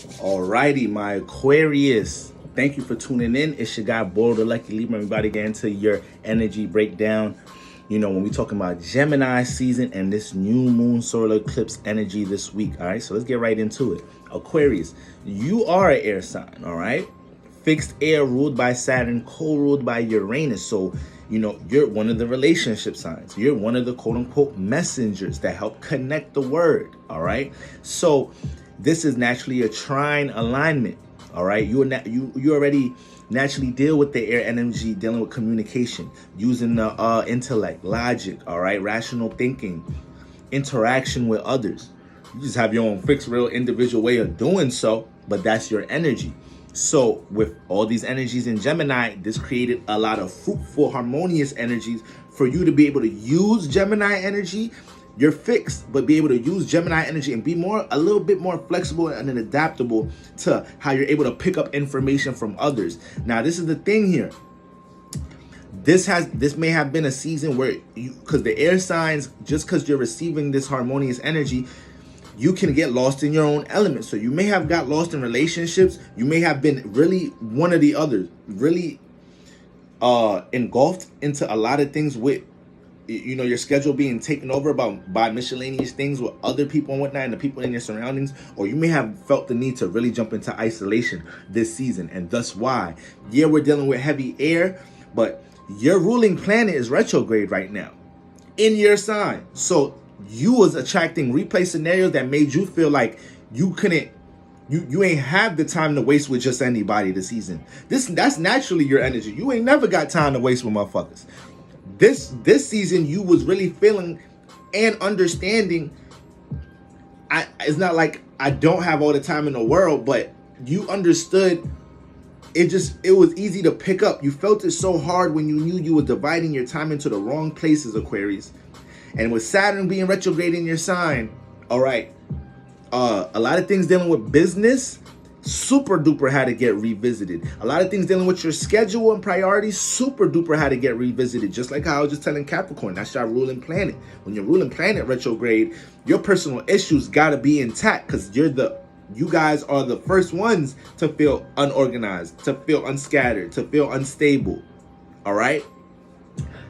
Alrighty, my Aquarius. Thank you for tuning in. It's your guy, Bold the Lucky Libra. Everybody get into your energy breakdown. You know, when we talking about Gemini season and this new moon solar eclipse energy this week. All right, so let's get right into it. Aquarius, you are an air sign, all right? Fixed air ruled by Saturn, co-ruled by Uranus. So, you know, you're one of the relationship signs. You're one of the quote-unquote messengers that help connect the word, all right? So this is naturally a trine alignment, all right? You already naturally deal with the air energy, dealing with communication, using the intellect, logic, all right? Rational thinking, interaction with others. You just have your own fixed, real, individual way of doing so, but that's your energy. So with all these energies in Gemini, this created a lot of fruitful, harmonious energies for you to be able to use Gemini energy. You're fixed, but be able to use Gemini energy and be a little bit more flexible and adaptable to how you're able to pick up information from others. Now, this is the thing here. This may have been a season where because the air signs, just because you're receiving this harmonious energy, you can get lost in your own element. So you may have got lost in relationships. You may have been really one or the other, really engulfed into a lot of things with, you know, your schedule being taken over by miscellaneous things with other people and whatnot and the people in your surroundings. Or you may have felt the need to really jump into isolation this season. And thus why, yeah, we're dealing with heavy air, but your ruling planet is retrograde right now in your sign. So you was attracting replay scenarios that made you feel like you couldn't, you ain't have the time to waste with just anybody this season. That's naturally your energy. You ain't never got time to waste with motherfuckers. This season you was really feeling and understanding. It's not like I don't have all the time in the world, but you understood. It was easy to pick up. You felt it so hard when you knew you were dividing your time into the wrong places, Aquarius. And with Saturn being retrograde in your sign, all right, a lot of things dealing with business, super duper had to get revisited. A lot of things dealing with your schedule and priorities, super duper had to get revisited. Just like how I was just telling Capricorn, that's your ruling planet. When you're ruling planet retrograde, your personal issues got to be intact because you guys are the first ones to feel unorganized, to feel unscattered, to feel unstable, all right?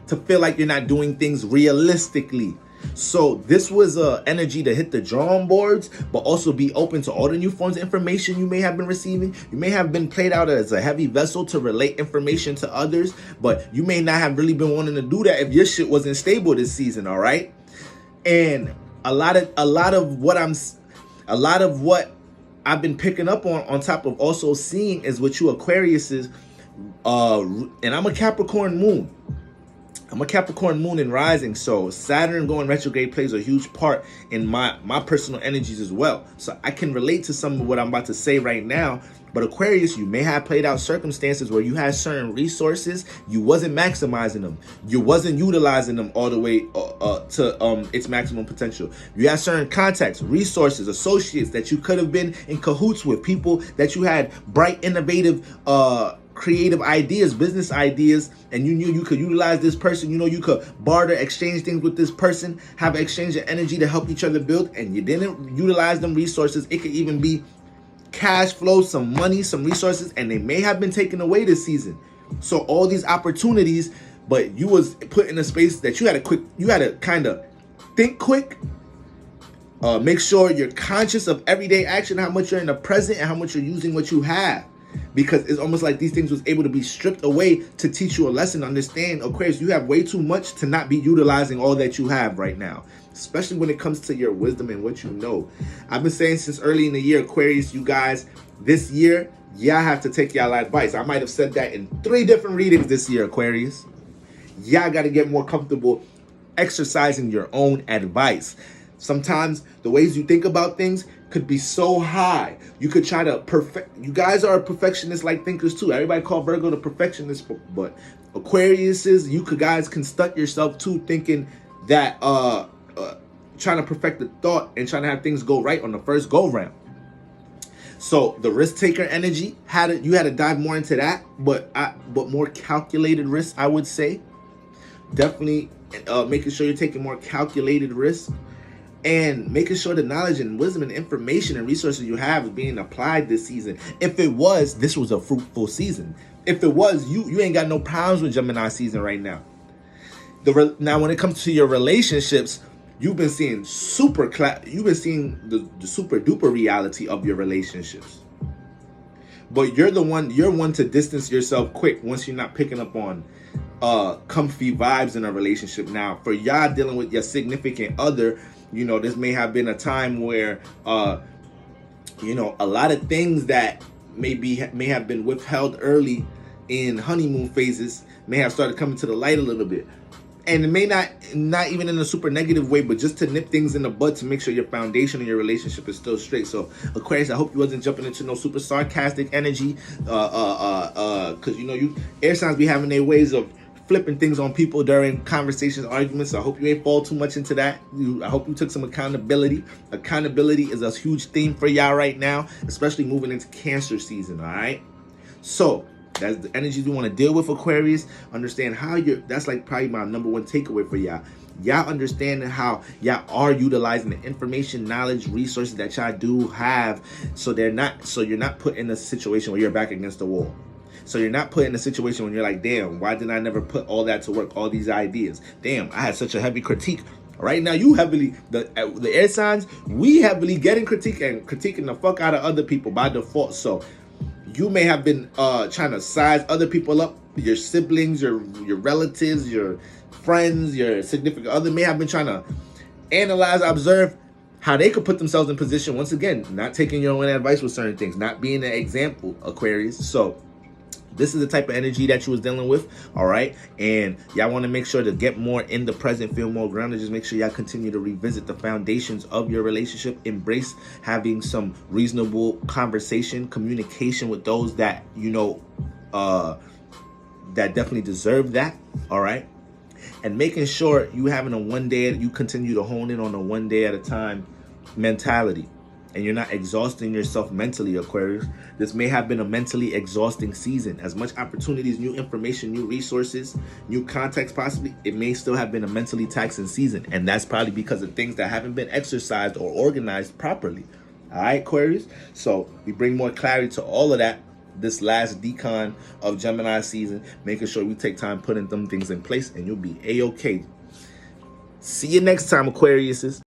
To feel like you're not doing things realistically. So this was a energy to hit the drawing boards, but also be open to all the new forms of information you may have been receiving. You may have been played out as a heavy vessel to relate information to others, but you may not have really been wanting to do that if your shit wasn't stable this season, all right? And a lot of what I've been picking up on top of also seeing is what you Aquariuses, and I'm a Capricorn moon. I'm a Capricorn moon and rising, so Saturn going retrograde plays a huge part in my personal energies as well. So I can relate to some of what I'm about to say right now. But Aquarius, you may have played out circumstances where you had certain resources, you wasn't maximizing them. You wasn't utilizing them all the way to its maximum potential. You had certain contacts, resources, associates that you could have been in cahoots with, people that you had bright, innovative, creative ideas, business ideas, and you knew you could utilize this person. You know, you could barter, exchange things with this person, have an exchange of energy to help each other build, and you didn't utilize them resources. It could even be cash flow, some money, some resources, and they may have been taken away this season. So all these opportunities, but you was put in a space that you had to kind of think quick. Make sure you're conscious of everyday action, how much you're in the present and how much you're using what you have. Because it's almost like these things was able to be stripped away to teach you a lesson. Understand, Aquarius, you have way too much to not be utilizing all that you have right now, especially when it comes to your wisdom and what you know. I've been saying since early in the year, Aquarius, you guys, this year, y'all have to take y'all advice. I might have said that in 3 different readings this year, Aquarius. Y'all got to get more comfortable exercising your own advice. Sometimes the ways you think about things could be so high. You could try to perfect. You guys are perfectionists like thinkers too. Everybody call Virgo the perfectionist, but Aquariuses, you guys can stunt yourself too, thinking that trying to perfect the thought and trying to have things go right on the first go round. So the risk taker energy you had to dive more into that, but more calculated risk, I would say. Definitely making sure you're taking more calculated risks. and making sure the knowledge and wisdom and information and resources you have is being applied this season. If it was, this was a fruitful season. If it was, you ain't got no problems with Gemini season right now. Now, when it comes to your relationships, you've been seeing the super duper reality of your relationships. But you're one to distance yourself quick once you're not picking up on comfy vibes in a relationship. Now, for y'all dealing with your significant other, this may have been a time where a lot of things that may have been withheld early in honeymoon phases may have started coming to the light a little bit. And it may not even in a super negative way, but just to nip things in the bud to make sure your foundation and your relationship is still straight. So Aquarius, I hope you wasn't jumping into no super sarcastic energy, because you air signs be having their ways of flipping things on people during conversations, arguments. So I hope you ain't fall too much into that. I hope you took some accountability. Accountability is a huge theme for y'all right now, especially moving into Cancer season. All right, so that's the energies you want to deal with, Aquarius. Understand how that's like probably my number one takeaway for y'all. Y'all understanding how y'all are utilizing the information, knowledge, resources that y'all do have, so you're not put in a situation where you're back against the wall. So you're not put in a situation when you're like, damn, why didn't I never put all that to work, all these ideas? Damn, I had such a heavy critique. Right now, you heavily, the air signs, we heavily getting critique and critiquing the fuck out of other people by default. So you may have been trying to size other people up, your siblings, your relatives, your friends, your significant other may have been trying to analyze, observe how they could put themselves in position. Once again, not taking your own advice with certain things, not being an example, Aquarius. So this is the type of energy that you was dealing with, all right? And y'all want to make sure to get more in the present, feel more grounded. Just make sure y'all continue to revisit the foundations of your relationship. Embrace having some reasonable conversation, communication with those that, that definitely deserve that, all right? And making sure you having you continue to hone in on a one day at a time mentality. And you're not exhausting yourself mentally, Aquarius. This may have been a mentally exhausting season. As much opportunities, new information, new resources, new context possibly, it may still have been a mentally taxing season. And that's probably because of things that haven't been exercised or organized properly. All right, Aquarius? So we bring more clarity to all of that this last decon of Gemini season, making sure we take time putting them things in place, and you'll be A-okay. See you next time, Aquariuses.